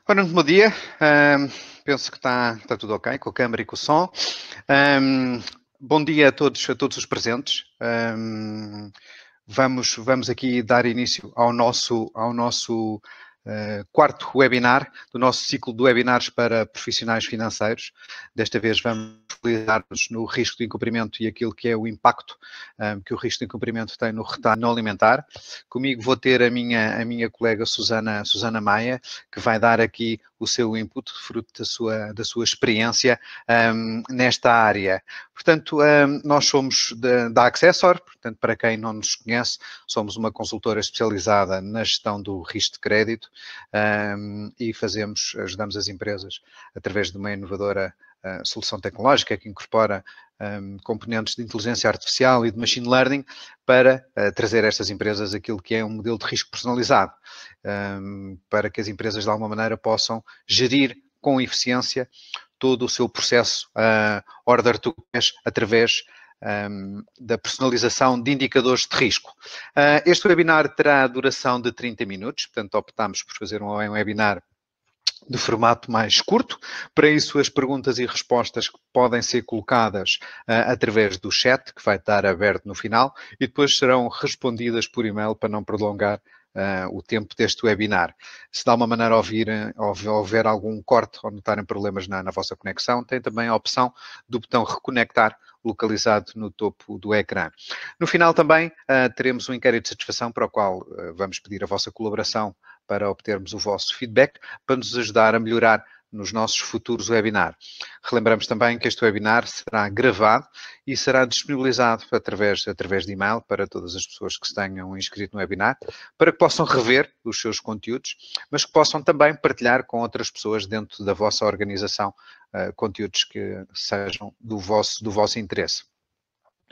Ora, muito bom dia. Penso que está tudo ok com a câmara e com o som. Bom dia a todos os presentes. Vamos aqui dar início ao nosso quarto webinar do nosso ciclo de webinars para profissionais financeiros. Desta vez vamos focalizar-nos no risco de incumprimento e aquilo que é o impacto que o risco de incumprimento tem no retalho não alimentar. Comigo vou ter a minha colega Susana Maia, que vai dar aqui o seu input, fruto da sua experiência nesta área. Portanto, nós somos da Accessor, portanto, para quem não nos conhece, somos uma consultora especializada na gestão do risco de crédito e ajudamos as empresas através de uma inovadora solução tecnológica que incorpora componentes de inteligência artificial e de machine learning para trazer a estas empresas aquilo que é um modelo de risco personalizado, para que as empresas de alguma maneira possam gerir com eficiência todo o seu processo order to cash através da personalização de indicadores de risco. Este webinar terá duração de 30 minutos, portanto optámos por fazer um webinar de formato mais curto. Para isso, as perguntas e respostas podem ser colocadas através do chat, que vai estar aberto no final, e depois serão respondidas por e-mail para não prolongar o tempo deste webinar. Se de alguma maneira houver algum corte ou notarem problemas na vossa conexão, tem também a opção do botão reconectar, localizado no topo do ecrã. No final também teremos um inquérito de satisfação para o qual vamos pedir a vossa colaboração para obtermos o vosso feedback, para nos ajudar a melhorar nos nossos futuros webinars. Relembramos também que este webinar será gravado e será disponibilizado através de e-mail para todas as pessoas que se tenham inscrito no webinar, para que possam rever os seus conteúdos, mas que possam também partilhar com outras pessoas dentro da vossa organização conteúdos que sejam do vosso interesse.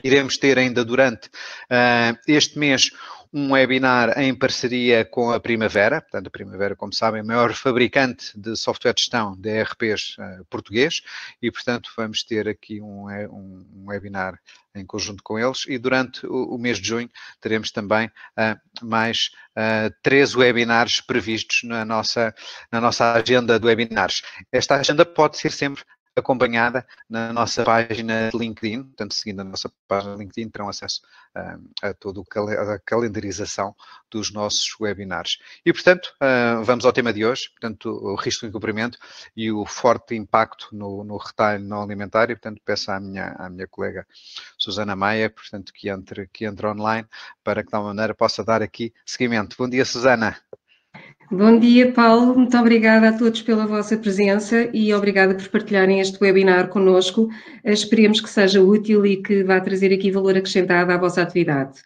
Iremos ter ainda durante este mês um webinar em parceria com a Primavera. Portanto, a Primavera, como sabem, é o maior fabricante de software de gestão de ERPs português e, portanto, vamos ter aqui um webinar em conjunto com eles e durante o mês de junho teremos também mais 3 webinars previstos na nossa agenda de webinars. Esta agenda pode ser sempre acompanhada na nossa página de LinkedIn, portanto, seguindo a nossa página de LinkedIn, terão acesso a toda a calendarização dos nossos webinars. E, portanto, vamos ao tema de hoje, portanto, o risco de incumprimento e o forte impacto no retalho não alimentar, e, portanto, peço à minha colega Susana Maia, portanto, que entre online, para que, de alguma maneira, possa dar aqui seguimento. Bom dia, Susana. Bom dia, Paulo. Muito obrigada a todos pela vossa presença e obrigada por partilharem este webinar connosco. Esperemos que seja útil e que vá trazer aqui valor acrescentado à vossa atividade.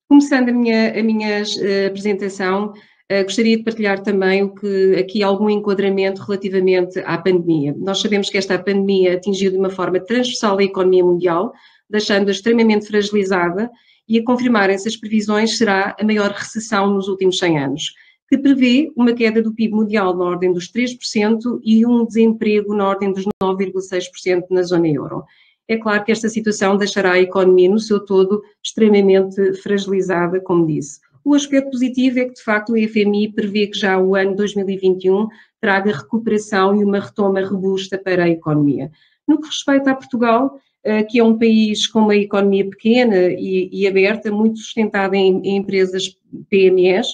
Começando a minha apresentação, gostaria de partilhar também aqui algum enquadramento relativamente à pandemia. Nós sabemos que esta pandemia atingiu de uma forma transversal a economia mundial, deixando-a extremamente fragilizada, e a confirmarem-se as previsões será a maior recessão nos últimos 100 anos, que prevê uma queda do PIB mundial na ordem dos 3% e um desemprego na ordem dos 9,6% na zona euro. É claro que esta situação deixará a economia no seu todo extremamente fragilizada, como disse. O aspecto positivo é que, de facto, o FMI prevê que já o ano 2021 traga recuperação e uma retoma robusta para a economia. No que respeita a Portugal, que é um país com uma economia pequena e aberta, muito sustentada em empresas PMEs,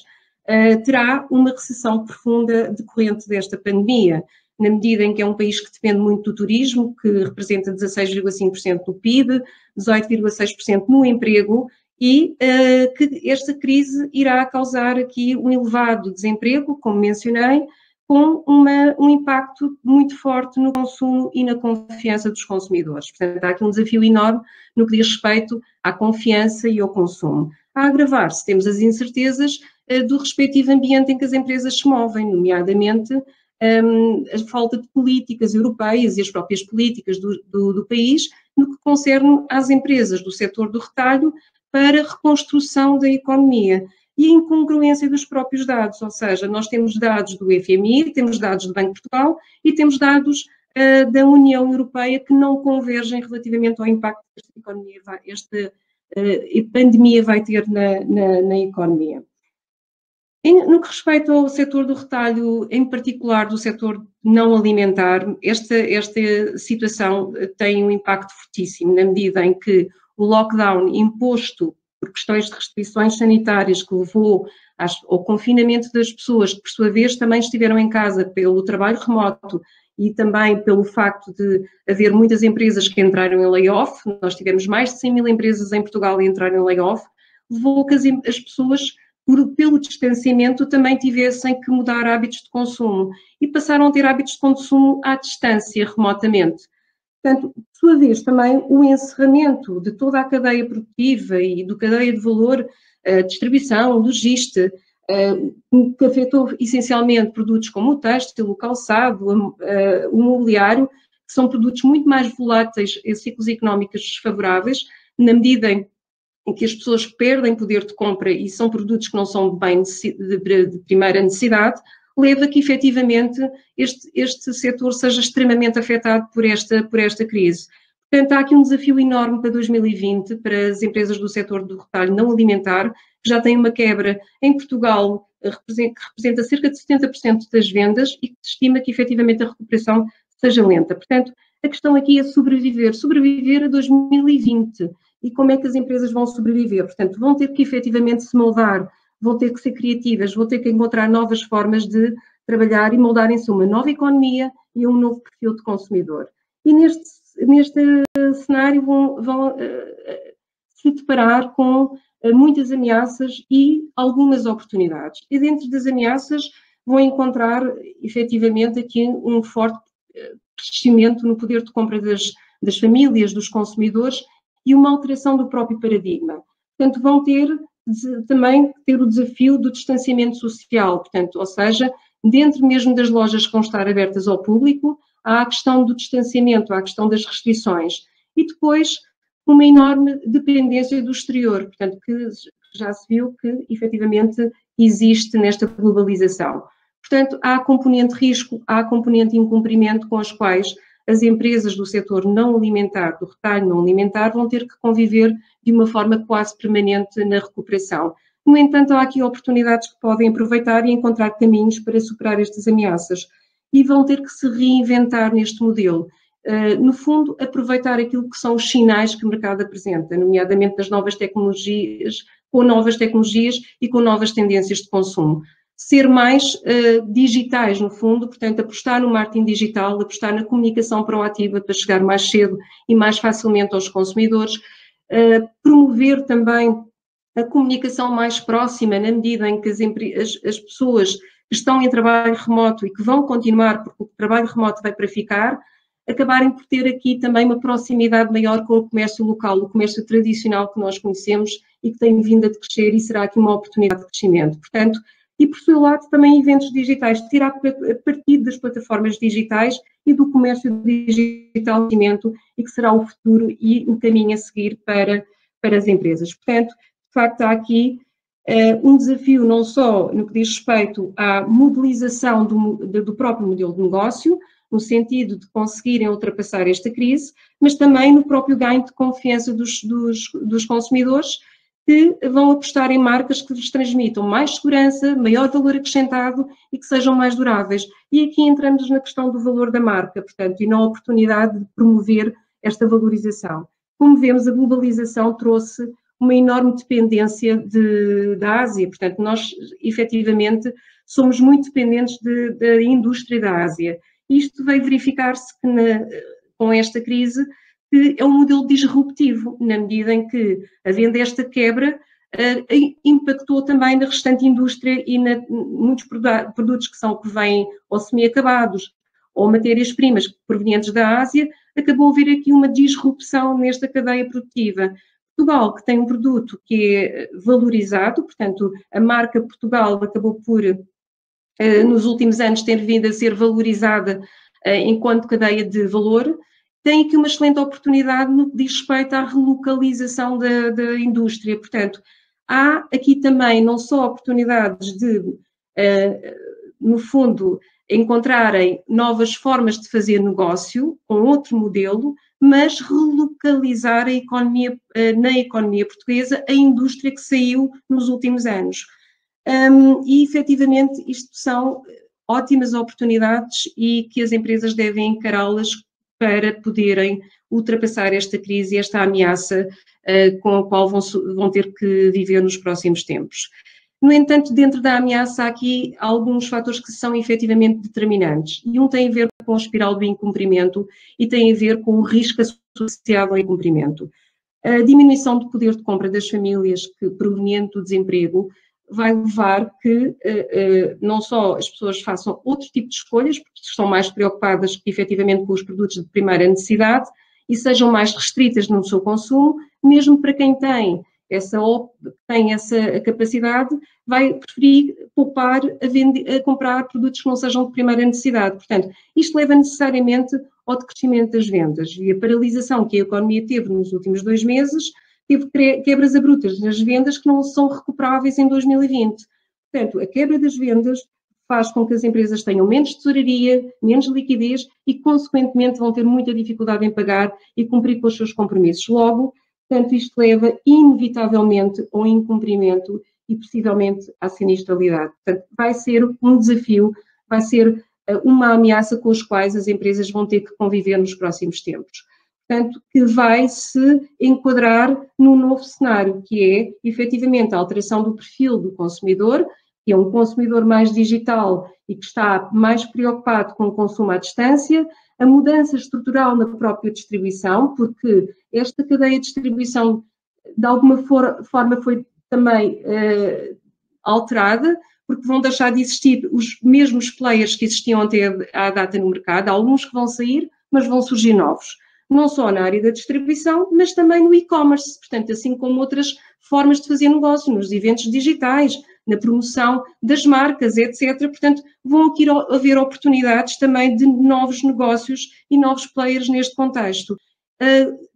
terá uma recessão profunda decorrente desta pandemia, na medida em que é um país que depende muito do turismo, que representa 16,5% do PIB, 18,6% no emprego, e que esta crise irá causar aqui um elevado desemprego, como mencionei, com um impacto muito forte no consumo e na confiança dos consumidores. Portanto, há aqui um desafio enorme no que diz respeito à confiança e ao consumo. A agravar-se, temos as incertezas do respectivo ambiente em que as empresas se movem, nomeadamente a falta de políticas europeias e as próprias políticas do país no que concerne às empresas do setor do retalho para a reconstrução da economia. E a incongruência dos próprios dados, ou seja, nós temos dados do FMI, temos dados do Banco de Portugal e temos dados da União Europeia que não convergem relativamente ao impacto que esta pandemia vai ter na economia. No que respeita ao setor do retalho, em particular do setor não alimentar, esta situação tem um impacto fortíssimo, na medida em que o lockdown imposto por questões de restrições sanitárias que levou ao confinamento das pessoas, que por sua vez também estiveram em casa pelo trabalho remoto e também pelo facto de haver muitas empresas que entraram em layoff, nós tivemos mais de 100 mil empresas em Portugal a entrar em layoff, levou que as pessoas, pelo distanciamento, também tivessem que mudar hábitos de consumo e passaram a ter hábitos de consumo à distância, remotamente. Portanto, por sua vez, também o encerramento de toda a cadeia produtiva e da cadeia de valor, distribuição, logística, que afetou essencialmente produtos como o têxtil, o calçado, o mobiliário, que são produtos muito mais voláteis em ciclos económicos desfavoráveis, na medida em que as pessoas perdem poder de compra e são produtos que não são de bem de primeira necessidade, leva que efetivamente este setor seja extremamente afetado por esta crise. Portanto, há aqui um desafio enorme para 2020 para as empresas do setor do retalho não alimentar, que já tem uma quebra em Portugal que representa cerca de 70% das vendas e que se estima que efetivamente a recuperação seja lenta. Portanto, a questão aqui é sobreviver a 2020. E como é que as empresas vão sobreviver? Portanto, vão ter que efetivamente se moldar, vão ter que ser criativas, vão ter que encontrar novas formas de trabalhar e moldarem-se uma nova economia e um novo perfil de consumidor. E neste cenário vão se deparar com muitas ameaças e algumas oportunidades. E dentro das ameaças vão encontrar efetivamente aqui um forte crescimento no poder de compra das famílias, dos consumidores, e uma alteração do próprio paradigma. Portanto, vão também ter o desafio do distanciamento social, portanto, ou seja, dentro mesmo das lojas que vão estar abertas ao público, há a questão do distanciamento, há a questão das restrições. E depois, uma enorme dependência do exterior, portanto, que já se viu que, efetivamente, existe nesta globalização. Portanto, há a componente risco, há a componente incumprimento com as quais as empresas do setor não alimentar, do retalho não alimentar, vão ter que conviver de uma forma quase permanente na recuperação. No entanto, há aqui oportunidades que podem aproveitar e encontrar caminhos para superar estas ameaças. E vão ter que se reinventar neste modelo. No fundo, aproveitar aquilo que são os sinais que o mercado apresenta, nomeadamente das novas tecnologias, com novas tecnologias e com novas tendências de consumo. Ser mais digitais, no fundo, portanto, apostar no marketing digital, apostar na comunicação proativa para chegar mais cedo e mais facilmente aos consumidores, promover também a comunicação mais próxima, na medida em que as pessoas que estão em trabalho remoto e que vão continuar, porque o trabalho remoto vai para ficar, acabarem por ter aqui também uma proximidade maior com o comércio local, o comércio tradicional que nós conhecemos e que tem vindo a crescer e será aqui uma oportunidade de crescimento. Portanto, e por seu lado também eventos digitais, tirar a partir das plataformas digitais e do comércio digital e que será o futuro e o caminho a seguir para as empresas. Portanto, de facto há aqui um desafio não só no que diz respeito à modelização do próprio modelo de negócio, no sentido de conseguirem ultrapassar esta crise, mas também no próprio ganho de confiança dos consumidores, que vão apostar em marcas que lhes transmitam mais segurança, maior valor acrescentado e que sejam mais duráveis. E aqui entramos na questão do valor da marca, portanto, e na oportunidade de promover esta valorização. Como vemos, a globalização trouxe uma enorme dependência da Ásia, portanto, nós, efetivamente, somos muito dependentes da indústria da Ásia. Isto veio verificar-se com esta crise, que é um modelo disruptivo, na medida em que, havendo esta quebra, impactou também na restante indústria e muitos produtos que vêm ou semi-acabados ou matérias-primas provenientes da Ásia, acabou a haver aqui uma disrupção nesta cadeia produtiva. Portugal, que tem um produto que é valorizado, portanto, a marca Portugal acabou por, nos últimos anos, ter vindo a ser valorizada enquanto cadeia de valor, tem aqui uma excelente oportunidade no que diz respeito à relocalização da indústria. Portanto, há aqui também não só oportunidades de, no fundo, encontrarem novas formas de fazer negócio com outro modelo, mas relocalizar na economia portuguesa a indústria que saiu nos últimos anos. E efetivamente isto são ótimas oportunidades e que as empresas devem encará-las para poderem ultrapassar esta crise e esta ameaça com a qual vão ter que viver nos próximos tempos. No entanto, dentro da ameaça há aqui alguns fatores que são efetivamente determinantes. E um tem a ver com a espiral do incumprimento e tem a ver com o risco associado ao incumprimento. A diminuição do poder de compra das famílias proveniente do desemprego vai levar que não só as pessoas façam outro tipo de escolhas, porque estão mais preocupadas efetivamente com os produtos de primeira necessidade e sejam mais restritas no seu consumo, mesmo para quem tem essa capacidade, vai preferir poupar a comprar produtos que não sejam de primeira necessidade. Portanto, isto leva necessariamente ao decrescimento das vendas. E a paralisação que a economia teve nos últimos 2 meses teve quebras abruptas nas vendas que não são recuperáveis em 2020. Portanto, a quebra das vendas faz com que as empresas tenham menos tesouraria, menos liquidez e, consequentemente, vão ter muita dificuldade em pagar e cumprir com os seus compromissos. Logo, portanto, isto leva inevitavelmente ao incumprimento e possivelmente à sinistralidade. Portanto, vai ser um desafio, vai ser uma ameaça com os quais as empresas vão ter que conviver nos próximos tempos. Portanto, que vai se enquadrar num novo cenário, que é, efetivamente, a alteração do perfil do consumidor, que é um consumidor mais digital e que está mais preocupado com o consumo à distância, a mudança estrutural na própria distribuição, porque esta cadeia de distribuição, de alguma forma, foi também alterada, porque vão deixar de existir os mesmos players que existiam até à data no mercado, há alguns que vão sair, mas vão surgir novos. Não só na área da distribuição, mas também no e-commerce, portanto, assim como outras formas de fazer negócio, nos eventos digitais, na promoção das marcas, etc. Portanto, vão aqui haver oportunidades também de novos negócios e novos players neste contexto.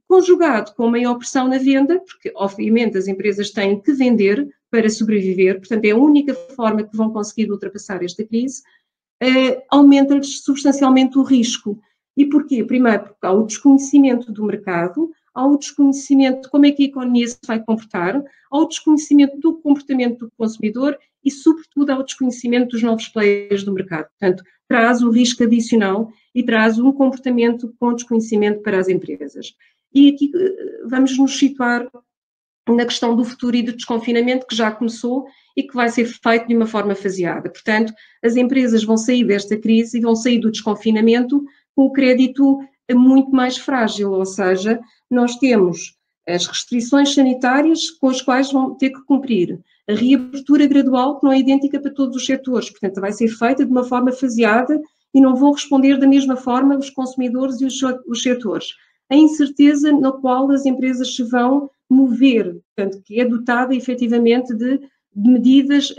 Conjugado com maior pressão na venda, porque, obviamente, as empresas têm que vender para sobreviver, portanto, é a única forma que vão conseguir ultrapassar esta crise, aumenta-lhes substancialmente o risco. E porquê? Primeiro, porque há o desconhecimento do mercado, há o desconhecimento de como é que a economia se vai comportar, há o desconhecimento do comportamento do consumidor e, sobretudo, há o desconhecimento dos novos players do mercado. Portanto, traz o risco adicional e traz um comportamento com desconhecimento para as empresas. E aqui vamos nos situar na questão do futuro e do desconfinamento, que já começou e que vai ser feito de uma forma faseada. Portanto, as empresas vão sair desta crise e vão sair do desconfinamento com o crédito muito mais frágil, ou seja, nós temos as restrições sanitárias com as quais vão ter que cumprir, a reabertura gradual que não é idêntica para todos os setores, portanto vai ser feita de uma forma faseada e não vão responder da mesma forma os consumidores e os setores. A incerteza na qual as empresas se vão mover, portanto que é dotada efetivamente de medidas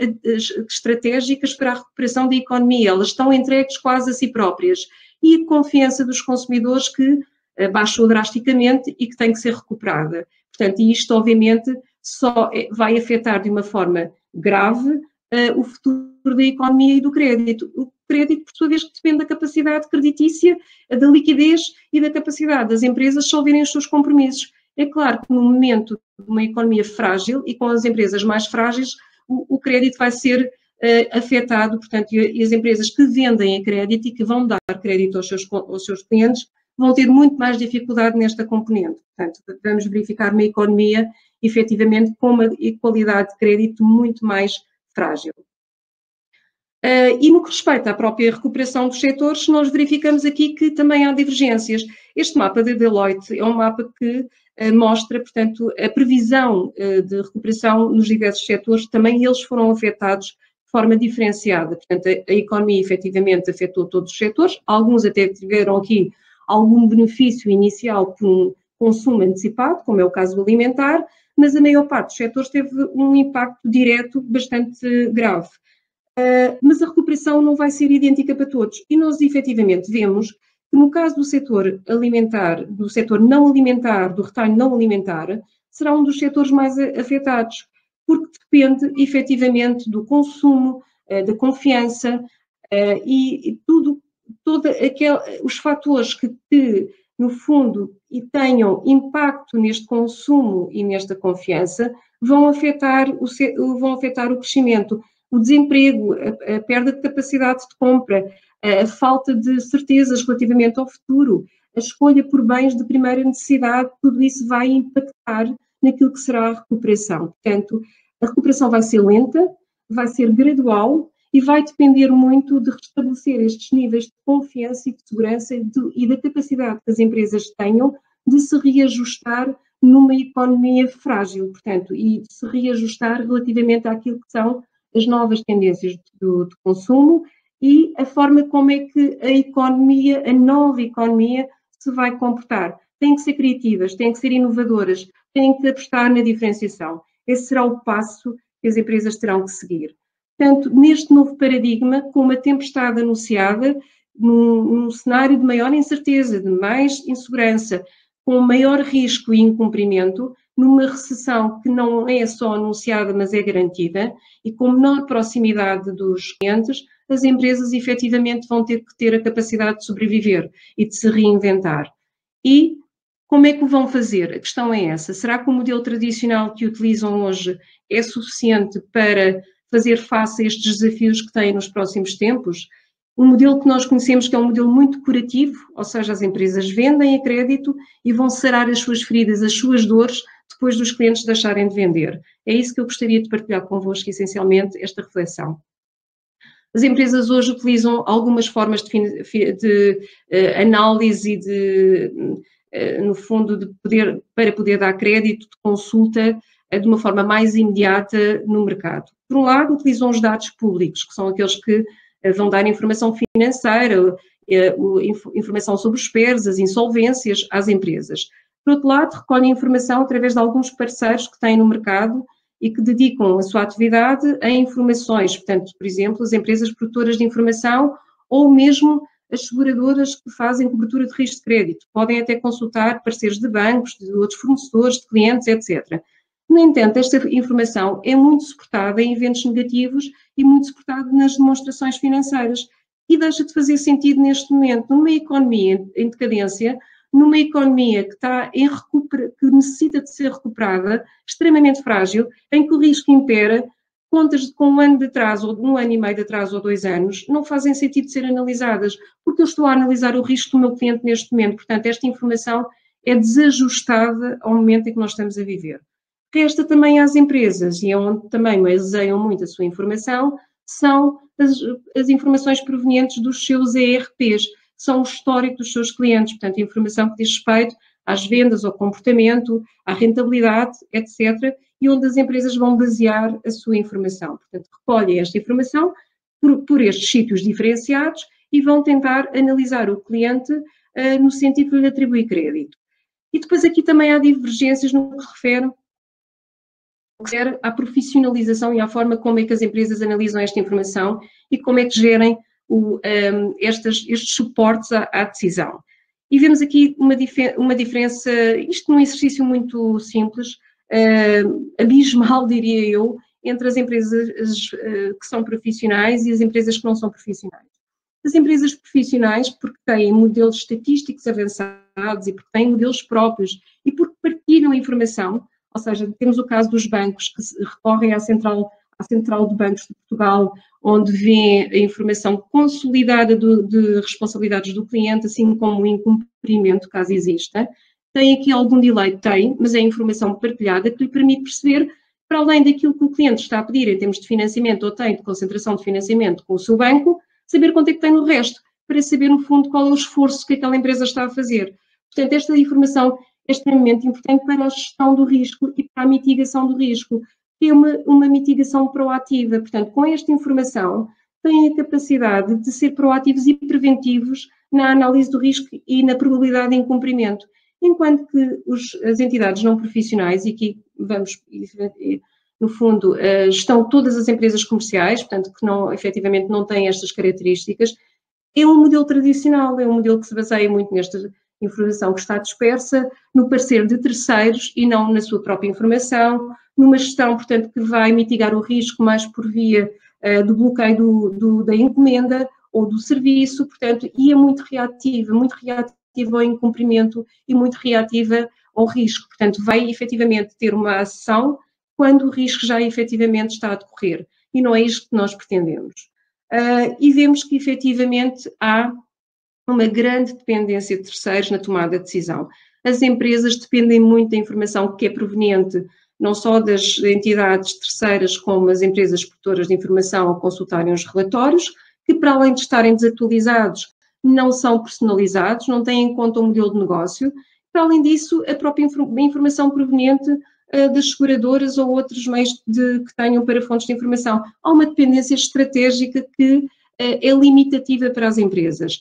estratégicas para a recuperação da economia, elas estão entregues quase a si próprias. E a confiança dos consumidores que baixou drasticamente e que tem que ser recuperada. Portanto, isto obviamente só vai afetar de uma forma grave o futuro da economia e do crédito. O crédito, por sua vez, depende da capacidade creditícia, da liquidez e da capacidade das empresas solverem os seus compromissos. É claro que no momento de uma economia frágil e com as empresas mais frágeis, o crédito vai ser afetado, portanto, e as empresas que vendem a crédito e que vão dar crédito aos seus clientes vão ter muito mais dificuldade nesta componente. Portanto, vamos verificar uma economia, efetivamente, com uma qualidade de crédito muito mais frágil. E no que respeita à própria recuperação dos setores, nós verificamos aqui que também há divergências. Este mapa da Deloitte é um mapa que mostra, portanto, a previsão de recuperação nos diversos setores, também eles foram afetados de forma diferenciada. Portanto, a economia efetivamente afetou todos os setores, alguns até tiveram aqui algum benefício inicial por um consumo antecipado, como é o caso do alimentar, mas a maior parte dos setores teve um impacto direto bastante grave. Mas a recuperação não vai ser idêntica para todos e nós efetivamente vemos que no caso do setor alimentar, do setor não alimentar, do retalho não alimentar, será um dos setores mais afetados, porque depende efetivamente do consumo, da confiança e todos os fatores que, no fundo, tenham impacto neste consumo e nesta confiança, vão afetar o crescimento. o desemprego, a perda de capacidade de compra, a falta de certezas relativamente ao futuro, a escolha por bens de primeira necessidade, tudo isso vai impactar naquilo que será a recuperação. Portanto, a recuperação vai ser lenta, vai ser gradual e vai depender muito de restabelecer estes níveis de confiança e de segurança e da capacidade que as empresas tenham de se reajustar numa economia frágil, portanto, e de se reajustar relativamente àquilo que são as novas tendências de consumo e a forma como é que a economia, a nova economia, se vai comportar. Têm que ser criativas, têm que ser inovadoras, têm que apostar na diferenciação. Esse será o passo que as empresas terão que seguir. Portanto, neste novo paradigma, com uma tempestade anunciada, num cenário de maior incerteza, de mais insegurança, com maior risco e incumprimento, numa recessão que não é só anunciada, mas é garantida, e com menor proximidade dos clientes, as empresas efetivamente vão ter que ter a capacidade de sobreviver e de se reinventar. E como é que o vão fazer? A questão é essa. Será que o modelo tradicional que utilizam hoje é suficiente para fazer face a estes desafios que têm nos próximos tempos? Um modelo que nós conhecemos que é um modelo muito curativo, ou seja, as empresas vendem a crédito e vão sarar as suas feridas, as suas dores, depois dos clientes deixarem de vender. É isso que eu gostaria de partilhar convosco, essencialmente, esta reflexão. As empresas hoje utilizam algumas formas de análise e no fundo, para poder dar crédito, de consulta, de uma forma mais imediata no mercado. Por um lado, utilizam os dados públicos, que são aqueles que vão dar informação financeira, informação sobre os PERs, as insolvências às empresas. Por outro lado, recolhem informação através de alguns parceiros que têm no mercado e que dedicam a sua atividade a informações, portanto, por exemplo, as empresas produtoras de informação ou mesmo as seguradoras que fazem cobertura de risco de crédito. Podem até consultar parceiros de bancos, de outros fornecedores, de clientes, etc. No entanto, esta informação é muito suportada em eventos negativos e muito suportada nas demonstrações financeiras e deixa de fazer sentido neste momento, numa economia em decadência, numa economia que está em que necessita de ser recuperada, extremamente frágil, em que o risco impera, contas com um ano de atraso, ou um ano e meio de atraso ou 2 anos, não fazem sentido de ser analisadas, porque eu estou a analisar o risco do meu cliente neste momento. Portanto, esta informação é desajustada ao momento em que nós estamos a viver. Resta também às empresas, e é onde também baseiam muito a sua informação, são as informações provenientes dos seus ERPs, são o histórico dos seus clientes, portanto, a informação que diz respeito às vendas, ao comportamento, à rentabilidade, etc., e onde as empresas vão basear a sua informação. Portanto, recolhem esta informação por estes sítios diferenciados e vão tentar analisar o cliente no sentido de lhe atribuir crédito. E depois aqui também há divergências no que refere à profissionalização e à forma como é que as empresas analisam esta informação e como é que gerem estes suportes à decisão. E vemos aqui uma diferença, isto num exercício muito simples, abismal, diria eu, entre as empresas que são profissionais e as empresas que não são profissionais. As empresas profissionais, porque têm modelos estatísticos avançados e porque têm modelos próprios e porque partilham a informação, ou seja, temos o caso dos bancos que recorrem à Central de Bancos de Portugal, onde vê a informação consolidada de responsabilidades do cliente, assim como o incumprimento, caso exista. Tem aqui algum delay? Tem, mas é informação partilhada que lhe permite perceber, para além daquilo que o cliente está a pedir em termos de financiamento ou tem de concentração de financiamento com o seu banco, saber quanto é que tem no resto, para saber, no fundo, qual é o esforço que aquela empresa está a fazer. Portanto, esta informação é extremamente importante para a gestão do risco e para a mitigação do risco, que é uma mitigação proativa. Portanto, com esta informação, têm a capacidade de ser proativos e preventivos na análise do risco e na probabilidade de incumprimento. Enquanto que as entidades não profissionais, e aqui vamos, no fundo, estão todas as empresas comerciais, portanto, que efetivamente não têm estas características, é um modelo tradicional, é um modelo que se baseia muito nesta informação que está dispersa, no parecer de terceiros e não na sua própria informação, numa gestão, portanto, que vai mitigar o risco mais por via do bloqueio da encomenda ou do serviço, portanto, e é muito reativa ao incumprimento e muito reativa ao risco. Portanto, vai efetivamente ter uma ação quando o risco já efetivamente está a decorrer. e não é isto que nós pretendemos. E vemos que, efetivamente, há uma grande dependência de terceiros na tomada de decisão. As empresas dependem muito da informação que é proveniente não só das entidades terceiras, como as empresas produtoras de informação ao consultarem os relatórios, que para além de estarem desatualizados, não são personalizados, não têm em conta o modelo de negócio. Para além disso, a própria informação proveniente das seguradoras ou outros meios que tenham para fontes de informação. Há uma dependência estratégica que é limitativa para as empresas.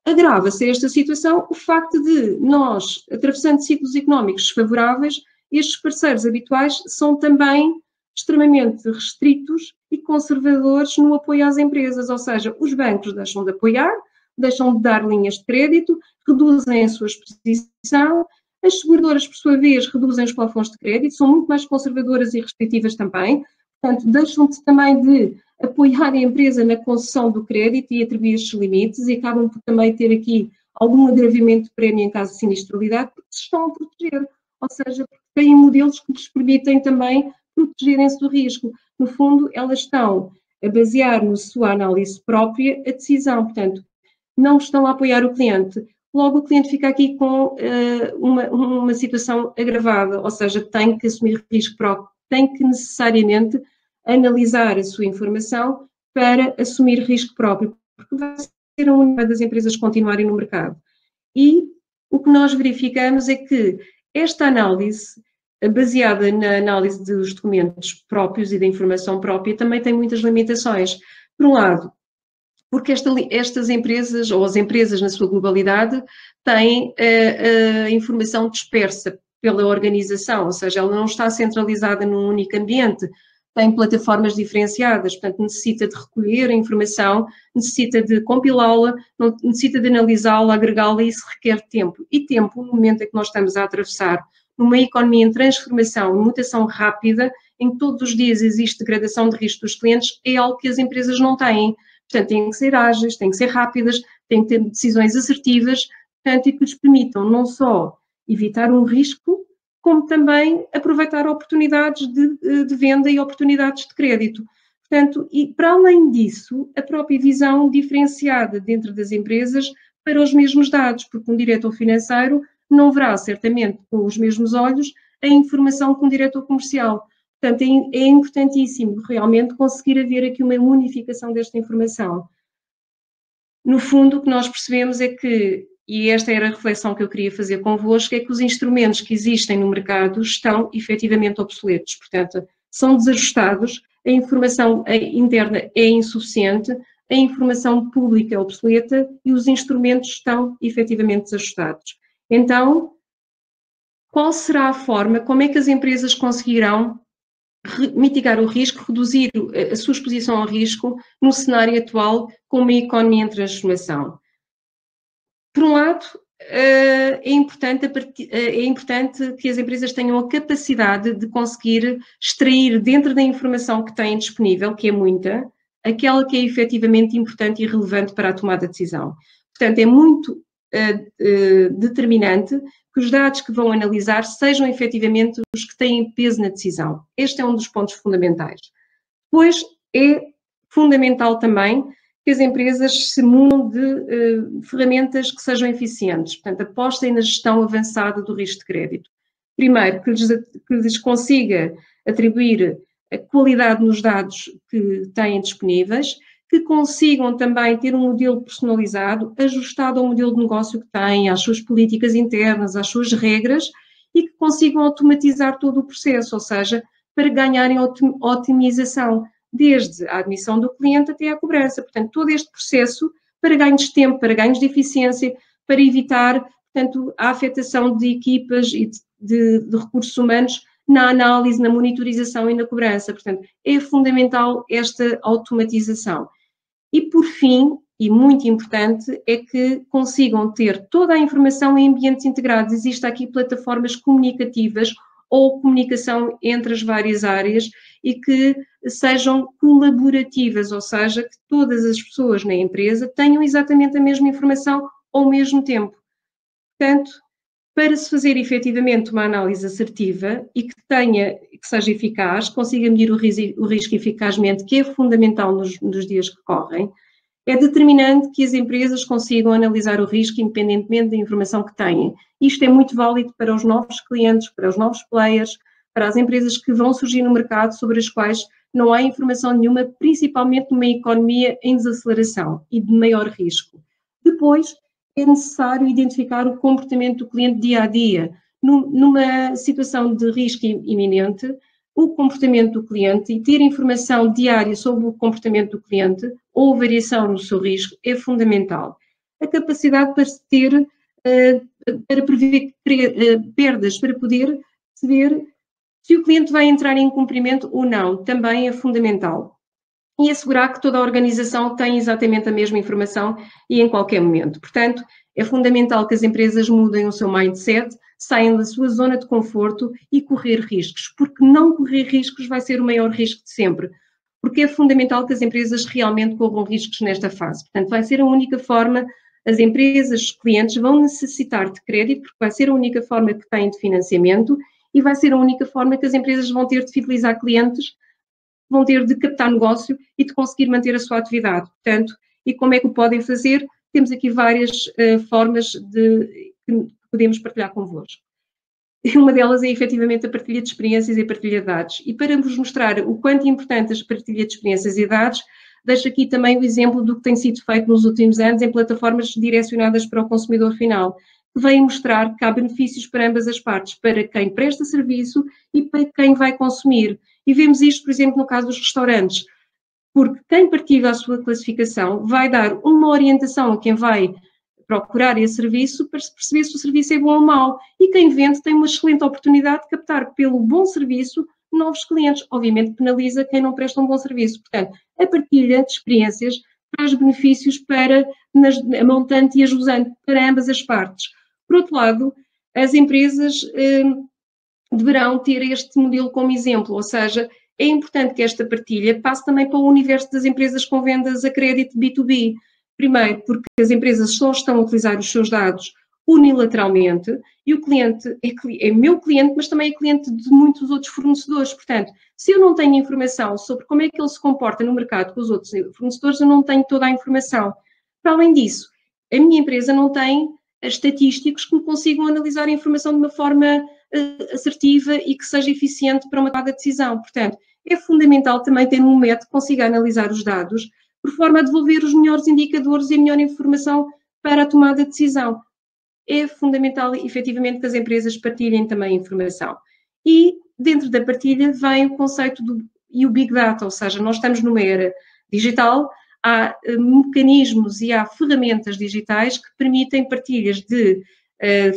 Agrava-se esta situação o facto de nós, atravessando ciclos económicos desfavoráveis, estes parceiros habituais são também extremamente restritos e conservadores no apoio às empresas, ou seja, os bancos deixam de apoiar, deixam de dar linhas de crédito, reduzem a sua exposição, as seguradoras, por sua vez, reduzem os plafons de crédito, são muito mais conservadoras e restritivas também, portanto, deixam-se também de apoiar a empresa na concessão do crédito e atribuir estes limites e acabam por também ter aqui algum agravamento de prémio em caso de sinistralidade, porque se estão a proteger, ou seja, porque têm modelos que lhes permitem também protegerem-se do risco. No fundo, elas estão a basear na sua análise própria a decisão, portanto, não estão a apoiar o cliente. Logo, o cliente fica aqui com uma situação agravada, ou seja, tem que assumir risco próprio, tem que necessariamente analisar a sua informação para assumir risco próprio, porque vai ser a única das empresas continuarem no mercado. E o que nós verificamos é que esta análise, baseada na análise dos documentos próprios e da informação própria, também tem muitas limitações. Por um lado, porque estas empresas, ou as empresas na sua globalidade, têm a informação dispersa pela organização, ou seja, ela não está centralizada num único ambiente, tem plataformas diferenciadas, portanto necessita de recolher a informação, necessita de compilá-la, necessita de analisá-la, agregá-la e isso requer tempo. E tempo, no momento em que nós estamos a atravessar numa economia em transformação, mutação rápida, em que todos os dias existe degradação de risco dos clientes, é algo que as empresas não têm. Portanto, têm que ser ágeis, têm que ser rápidas, têm que ter decisões assertivas, portanto, e que lhes permitam não só evitar um risco, como também aproveitar oportunidades de venda e oportunidades de crédito. Portanto, e para além disso, a própria visão diferenciada dentro das empresas para os mesmos dados, porque um diretor financeiro não verá certamente com os mesmos olhos a informação que um diretor comercial. Portanto, é importantíssimo realmente conseguir haver aqui uma unificação desta informação. No fundo, o que nós percebemos é que, e esta era a reflexão que eu queria fazer convosco, é que os instrumentos que existem no mercado estão efetivamente obsoletos, portanto, são desajustados, a informação interna é insuficiente, a informação pública é obsoleta e os instrumentos estão efetivamente desajustados. Então, qual será a forma, como é que as empresas conseguirão mitigar o risco, reduzir a sua exposição ao risco no cenário atual com uma economia em transformação? Por um lado, é importante que as empresas tenham a capacidade de conseguir extrair dentro da informação que têm disponível, que é muita, aquela que é efetivamente importante e relevante para a tomada de decisão. Portanto, é muito determinante que os dados que vão analisar sejam efetivamente os que têm peso na decisão. Este é um dos pontos fundamentais. Depois, é fundamental também que as empresas se munam de ferramentas que sejam eficientes, portanto, apostem na gestão avançada do risco de crédito. Primeiro, que lhes consiga atribuir a qualidade nos dados que têm disponíveis, que consigam também ter um modelo personalizado, ajustado ao modelo de negócio que têm, às suas políticas internas, às suas regras, e que consigam automatizar todo o processo, ou seja, para ganharem otimização, desde a admissão do cliente até à cobrança. Portanto, todo este processo para ganhos de tempo, para ganhos de eficiência, para evitar, portanto, a afetação de equipas e de recursos humanos na análise, na monitorização e na cobrança. Portanto, é fundamental esta automatização. E, por fim, e muito importante, é que consigam ter toda a informação em ambientes integrados. Existem aqui plataformas comunicativas ou comunicação entre as várias áreas e que sejam colaborativas, ou seja, que todas as pessoas na empresa tenham exatamente a mesma informação ao mesmo tempo. Portanto, para se fazer efetivamente uma análise assertiva e que seja eficaz, consiga medir o risco eficazmente, que é fundamental nos dias que correm, é determinante que as empresas consigam analisar o risco independentemente da informação que têm. Isto é muito válido para os novos clientes, para os novos players, para as empresas que vão surgir no mercado sobre as quais não há informação nenhuma, principalmente numa economia em desaceleração e de maior risco. Depois, é necessário identificar o comportamento do cliente dia a dia. Numa situação de risco iminente, o comportamento do cliente e ter informação diária sobre o comportamento do cliente ou variação no seu risco é fundamental. A capacidade para ter, para prever perdas, para poder saber se o cliente vai entrar em cumprimento ou não, também é fundamental. E assegurar que toda a organização tem exatamente a mesma informação e em qualquer momento. Portanto, é fundamental que as empresas mudem o seu mindset, saiam da sua zona de conforto e correr riscos, porque não correr riscos vai ser o maior risco de sempre, porque é fundamental que as empresas realmente corram riscos nesta fase. Portanto, vai ser a única forma, as empresas, os clientes vão necessitar de crédito, porque vai ser a única forma que têm de financiamento e vai ser a única forma que as empresas vão ter de fidelizar clientes, vão ter de captar negócio e de conseguir manter a sua atividade. Portanto, e como é que o podem fazer? Temos aqui várias formas que podemos partilhar convosco. Uma delas é, efetivamente, a partilha de experiências e a partilha de dados. E para vos mostrar o quanto é importante a partilha de experiências e dados, deixo aqui também o exemplo do que tem sido feito nos últimos anos em plataformas direcionadas para o consumidor final, que vêm mostrar que há benefícios para ambas as partes, para quem presta serviço e para quem vai consumir. E vemos isto, por exemplo, no caso dos restaurantes, porque quem partilha a sua classificação vai dar uma orientação a quem vai procurar esse serviço para perceber se o serviço é bom ou mau. E quem vende tem uma excelente oportunidade de captar pelo bom serviço novos clientes. Obviamente penaliza quem não presta um bom serviço. Portanto, a partilha de experiências traz benefícios para a montante e a jusante, para ambas as partes. Por outro lado, as empresas deverão ter este modelo como exemplo, ou seja, é importante que esta partilha passe também para o universo das empresas com vendas a crédito B2B. Primeiro, porque as empresas só estão a utilizar os seus dados unilateralmente e o cliente é meu cliente, mas também é cliente de muitos outros fornecedores. Portanto, se eu não tenho informação sobre como é que ele se comporta no mercado com os outros fornecedores, eu não tenho toda a informação. Para além disso, a minha empresa não tem estatísticos que me consigam analisar a informação de uma forma assertiva e que seja eficiente para uma tomada de decisão. Portanto, é fundamental também ter um método que consiga analisar os dados por forma a devolver os melhores indicadores e a melhor informação para a tomada de decisão. É fundamental, efetivamente, que as empresas partilhem também informação. E, dentro da partilha, vem o conceito e o Big Data, ou seja, nós estamos numa era digital, há mecanismos e há ferramentas digitais que permitem partilhas de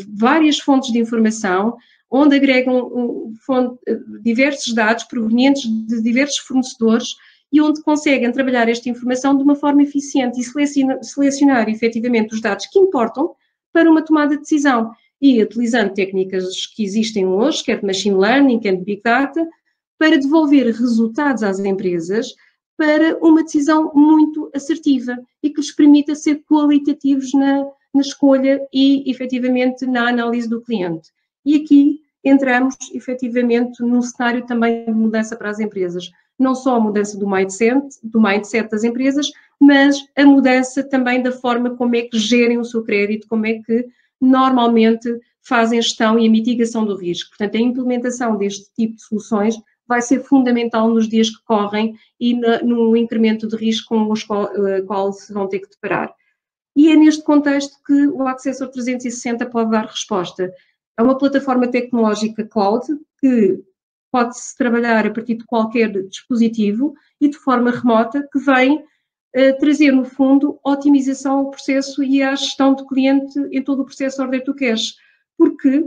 várias fontes de informação, onde agregam diversos dados provenientes de diversos fornecedores e onde conseguem trabalhar esta informação de uma forma eficiente e selecionar efetivamente os dados que importam para uma tomada de decisão. E utilizando técnicas que existem hoje, quer de Machine Learning, quer de Big Data, para devolver resultados às empresas para uma decisão muito assertiva e que lhes permita ser qualitativos na escolha e, efetivamente, na análise do cliente. E aqui entramos, efetivamente, num cenário também de mudança para as empresas. Não só a mudança do mindset das empresas, mas a mudança também da forma como é que gerem o seu crédito, como é que normalmente fazem a gestão e a mitigação do risco. Portanto, a implementação deste tipo de soluções vai ser fundamental nos dias que correm e no incremento de risco com os qual se vão ter que deparar. E é neste contexto que o Accessor 360 pode dar resposta. É uma plataforma tecnológica cloud que pode-se trabalhar a partir de qualquer dispositivo e de forma remota, que vem trazer, no fundo, otimização ao processo e à gestão do cliente em todo o processo order to cash, porque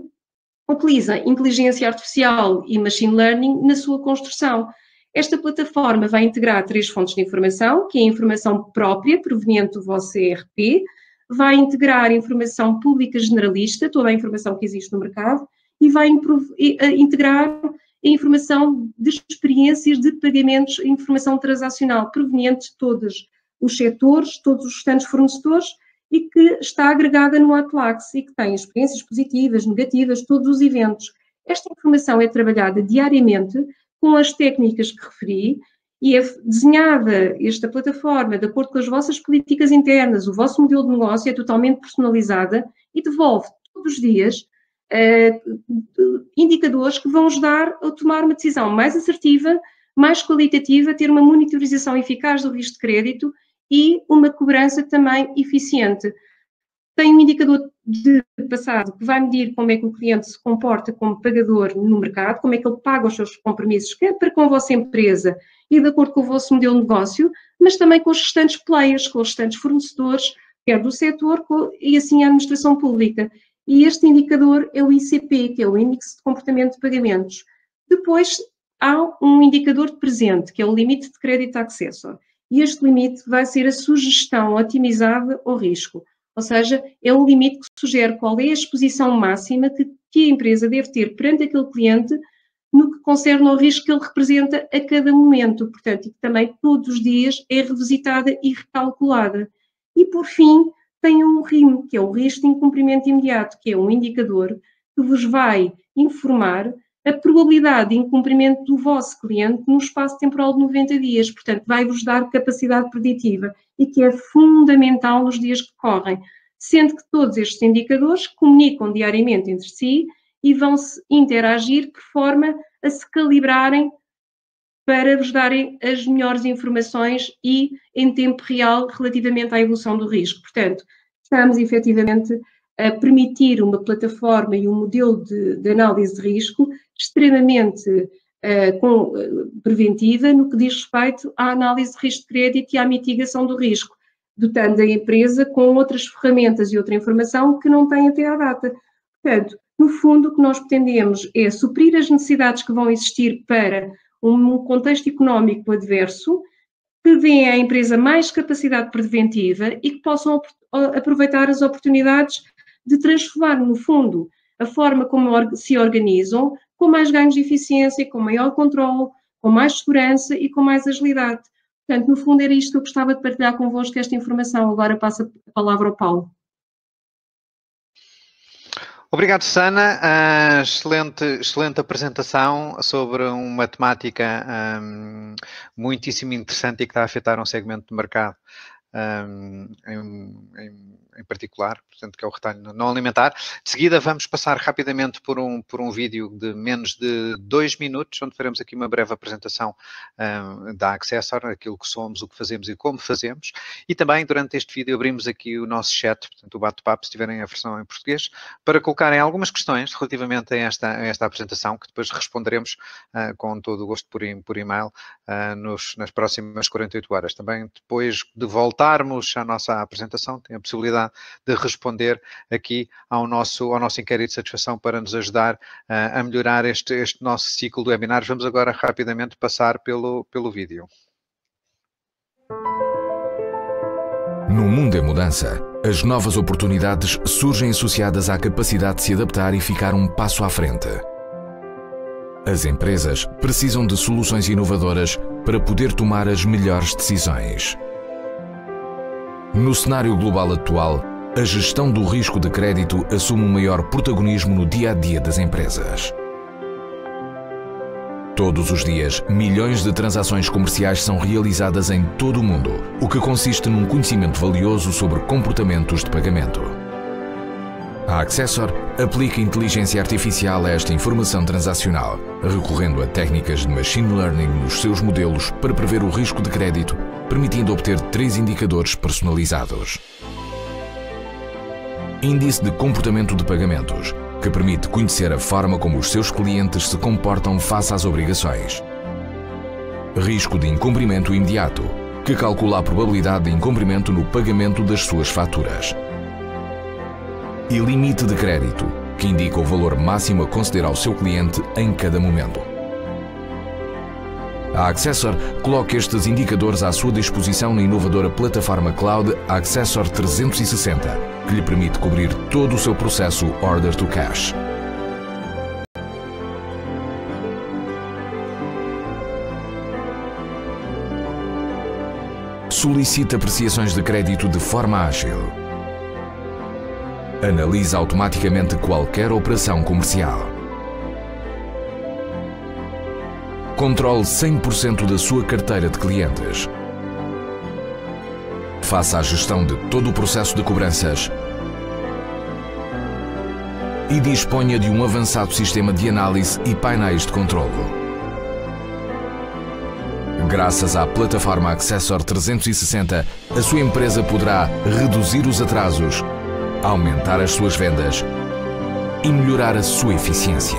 utiliza inteligência artificial e machine learning na sua construção. Esta plataforma vai integrar 3 fontes de informação, que é a informação própria, proveniente do vosso ERP, vai integrar informação pública generalista, toda a informação que existe no mercado, e vai integrar a informação de experiências de pagamentos, informação transacional, proveniente de todos os setores, todos os restantes fornecedores e que está agregada no Atlax e que tem experiências positivas, negativas, todos os eventos. Esta informação é trabalhada diariamente com as técnicas que referi e é desenhada esta plataforma de acordo com as vossas políticas internas, o vosso modelo de negócio é totalmente personalizada e devolve todos os dias indicadores que vão ajudar a tomar uma decisão mais assertiva, mais qualitativa, ter uma monitorização eficaz do risco de crédito e uma cobrança também eficiente. Tem um indicador de passado que vai medir como é que o cliente se comporta como pagador no mercado, como é que ele paga os seus compromissos, quer para com a vossa empresa e de acordo com o vosso modelo de negócio, mas também com os restantes players, com os restantes fornecedores, quer do setor e assim a administração pública. E este indicador é o ICP, que é o Índice de Comportamento de Pagamentos. Depois há um indicador de presente, que é o limite de crédito accessor. E este limite vai ser a sugestão otimizada ao risco. Ou seja, é um limite que sugere qual é a exposição máxima que a empresa deve ter perante aquele cliente no que concerne ao risco que ele representa a cada momento. Portanto, e que também todos os dias é revisitada e recalculada. E, por fim, tem um RIM, que é o risco de incumprimento imediato, que é um indicador que vos vai informar a probabilidade de incumprimento do vosso cliente no espaço temporal de 90 dias. Portanto, vai-vos dar capacidade preditiva e que é fundamental nos dias que correm, sendo que todos estes indicadores comunicam diariamente entre si e vão-se interagir de forma a se calibrarem para vos darem as melhores informações e em tempo real relativamente à evolução do risco. Portanto, estamos efetivamente a permitir uma plataforma e um modelo de análise de risco extremamente preventiva no que diz respeito à análise de risco de crédito e à mitigação do risco, dotando a empresa com outras ferramentas e outra informação que não tem até à data. Portanto, no fundo, o que nós pretendemos é suprir as necessidades que vão existir para um contexto económico adverso, que dê à empresa mais capacidade preventiva e que possam aproveitar as oportunidades de transformar, no fundo, a forma como se organizam, com mais ganhos de eficiência, com maior controle, com mais segurança e com mais agilidade. Portanto, no fundo, era isto que eu gostava de partilhar convosco, esta informação. Agora passo a palavra ao Paulo. Obrigado, Sana. Excelente apresentação sobre uma temática muitíssimo interessante e que está a afetar um segmento de mercado em particular, portanto, que é o retalho não alimentar. De seguida, vamos passar rapidamente por um vídeo de menos de 2 minutos, onde faremos aqui uma breve apresentação da Accessor, aquilo que somos, o que fazemos e como fazemos. E também, durante este vídeo, abrimos aqui o nosso chat, portanto, o bate-papo, se tiverem a versão em português, para colocarem algumas questões relativamente a esta apresentação, que depois responderemos com todo o gosto por e-mail nas próximas 48 horas. Também, depois de voltarmos à nossa apresentação, tem a possibilidade de responder aqui ao nosso inquérito de satisfação para nos ajudar a melhorar este nosso ciclo de webinars. Vamos agora rapidamente passar pelo vídeo. No mundo em mudança, as novas oportunidades surgem associadas à capacidade de se adaptar e ficar um passo à frente. As empresas precisam de soluções inovadoras para poder tomar as melhores decisões. No cenário global atual, a gestão do risco de crédito assume um maior protagonismo no dia-a-dia das empresas. Todos os dias, milhões de transações comerciais são realizadas em todo o mundo, o que consiste num conhecimento valioso sobre comportamentos de pagamento. A Accessor aplica inteligência artificial a esta informação transacional, recorrendo a técnicas de machine learning nos seus modelos para prever o risco de crédito, permitindo obter 3 indicadores personalizados. Índice de comportamento de pagamentos, que permite conhecer a forma como os seus clientes se comportam face às obrigações. Risco de incumprimento imediato, que calcula a probabilidade de incumprimento no pagamento das suas faturas. E limite de crédito, que indica o valor máximo a conceder ao seu cliente em cada momento. A Accessor coloca estes indicadores à sua disposição na inovadora plataforma cloud Accessor 360, que lhe permite cobrir todo o seu processo Order to Cash. Solicite apreciações de crédito de forma ágil. Analisa automaticamente qualquer operação comercial. Controle 100% da sua carteira de clientes. Faça a gestão de todo o processo de cobranças e disponha de um avançado sistema de análise e painéis de controlo. Graças à plataforma Accessor 360, a sua empresa poderá reduzir os atrasos, aumentar as suas vendas e melhorar a sua eficiência.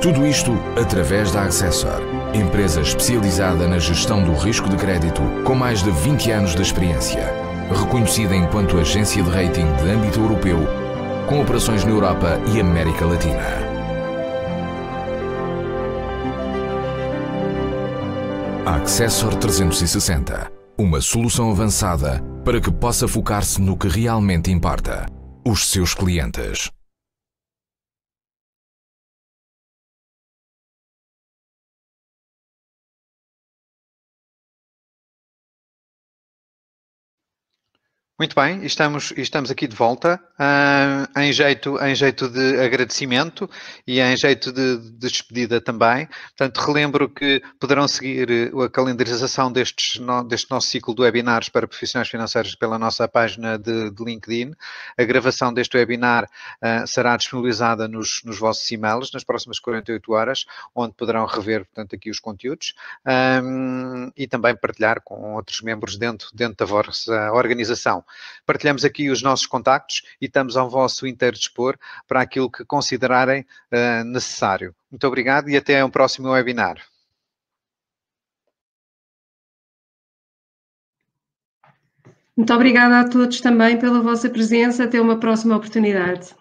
Tudo isto através da Accessor, empresa especializada na gestão do risco de crédito com mais de 20 anos de experiência, reconhecida enquanto agência de rating de âmbito europeu, com operações na Europa e América Latina. Accessor 360, uma solução avançada para que possa focar-se no que realmente importa: os seus clientes. Muito bem, estamos aqui de volta, em jeito de agradecimento e em jeito de despedida também. Portanto, relembro que poderão seguir a calendarização deste nosso ciclo de webinars para profissionais financeiros pela nossa página de LinkedIn. A gravação deste webinar será disponibilizada nos vossos e-mails nas próximas 48 horas, onde poderão rever, portanto, aqui os conteúdos e também partilhar com outros membros dentro da vossa organização. Partilhamos aqui os nossos contactos e estamos ao vosso inteiro dispor para aquilo que considerarem necessário. Muito obrigado e até um próximo webinar. Muito obrigada a todos também pela vossa presença. Até uma próxima oportunidade.